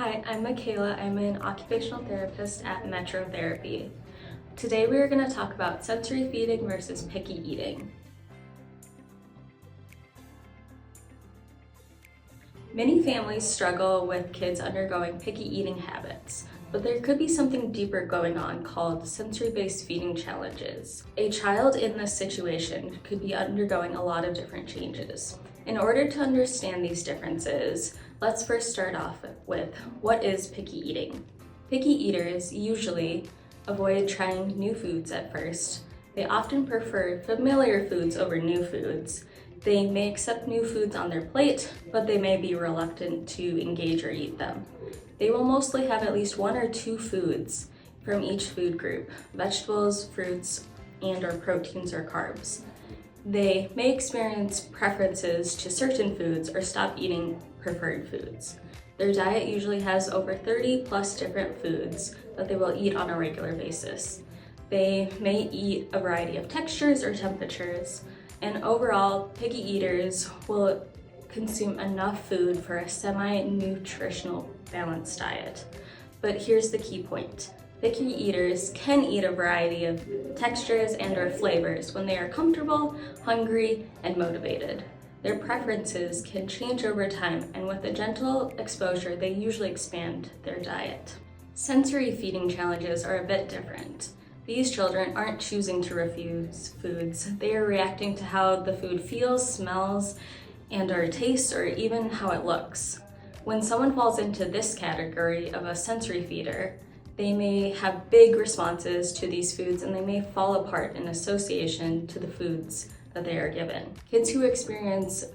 Hi, I'm McKayla. I'm an occupational therapist at Metro Therapy. Today we are going to talk about sensory feeding versus picky eating. Many families struggle with kids undergoing picky eating habits, but there could be something deeper going on called sensory-based feeding challenges. A child in this situation could be undergoing a lot of different changes. In order to understand these differences, let's first start off with what is picky eating. Picky eaters usually avoid trying new foods at first. They often prefer familiar foods over new foods. They may accept new foods on their plate, but they may be reluctant to engage or eat them. They will mostly have at least one or two foods from each food group: vegetables, fruits, and/or proteins or carbs. They may experience preferences to certain foods or stop eating preferred foods. Their diet usually has over 30 plus different foods that they will eat on a regular basis. They may eat a variety of textures or temperatures, and overall, picky eaters will consume enough food for a semi-nutritional balanced diet. But here's the key point. Picky eaters can eat a variety of textures and/or flavors when they are comfortable, hungry, and motivated. Their preferences can change over time, and with a gentle exposure, they usually expand their diet. Sensory feeding challenges are a bit different. These children aren't choosing to refuse foods. They are reacting to how the food feels, smells, and/or tastes, or even how it looks. When someone falls into this category of a sensory feeder, they may have big responses to these foods, and they may fall apart in association to the foods that they are given. Kids who experience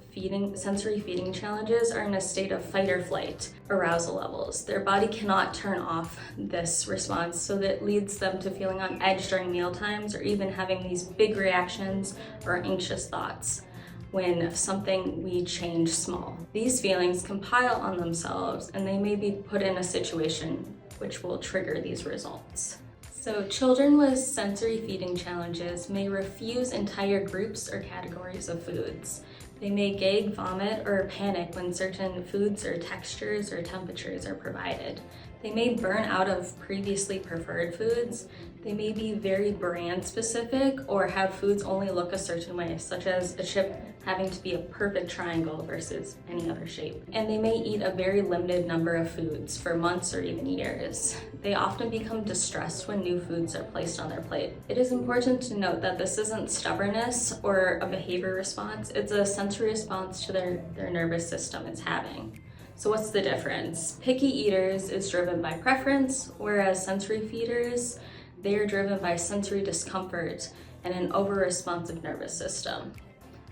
sensory feeding challenges are in a state of fight or flight arousal levels. Their body cannot turn off this response, so that leads them to feeling on edge during meal times, or even having these big reactions or anxious thoughts when something we change small. These feelings compile on themselves, and they may be put in a situation which will trigger these results. So children with sensory feeding challenges may refuse entire groups or categories of foods. They may gag, vomit, or panic when certain foods or textures or temperatures are provided. They may burn out of previously preferred foods. They may be very brand specific or have foods only look a certain way, such as a chip having to be a perfect triangle versus any other shape. And they may eat a very limited number of foods for months or even years. They often become distressed when new foods are placed on their plate. It is important to note that this isn't stubbornness or a behavior response. It's a sensory response to their nervous system is having. So what's the difference? Picky eaters is driven by preference, whereas sensory feeders, they are driven by sensory discomfort and an over-responsive nervous system.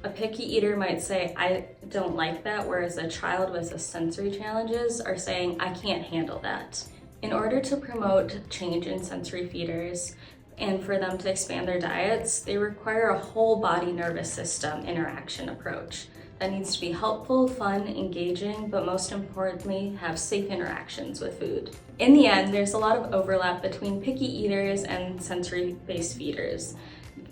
A picky eater might say, I don't like that, whereas a child with a sensory challenges are saying, I can't handle that. In order to promote change in sensory feeders and for them to expand their diets, they require a whole body nervous system interaction approach that needs to be helpful, fun, engaging, but most importantly, have safe interactions with food. In the end, there's a lot of overlap between picky eaters and sensory-based feeders.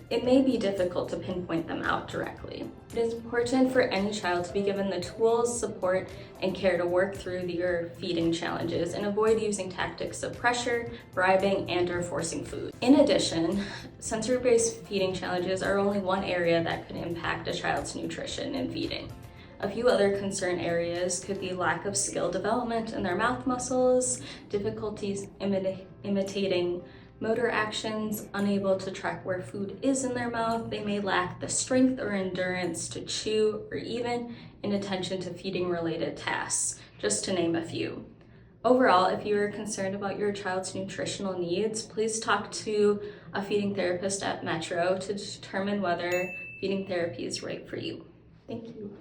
It may be difficult to pinpoint them out directly. It is important for any child to be given the tools, support, and care to work through their feeding challenges and avoid using tactics of pressure, bribing, and/or forcing food. In addition, sensory-based feeding challenges are only one area that could impact a child's nutrition and feeding. A few other concern areas could be lack of skill development in their mouth muscles, difficulties imitating motor actions, unable to track where food is in their mouth. They may lack the strength or endurance to chew, or even inattention to feeding related tasks, just to name a few. Overall, if you are concerned about your child's nutritional needs, please talk to a feeding therapist at Metro to determine whether feeding therapy is right for you. Thank you.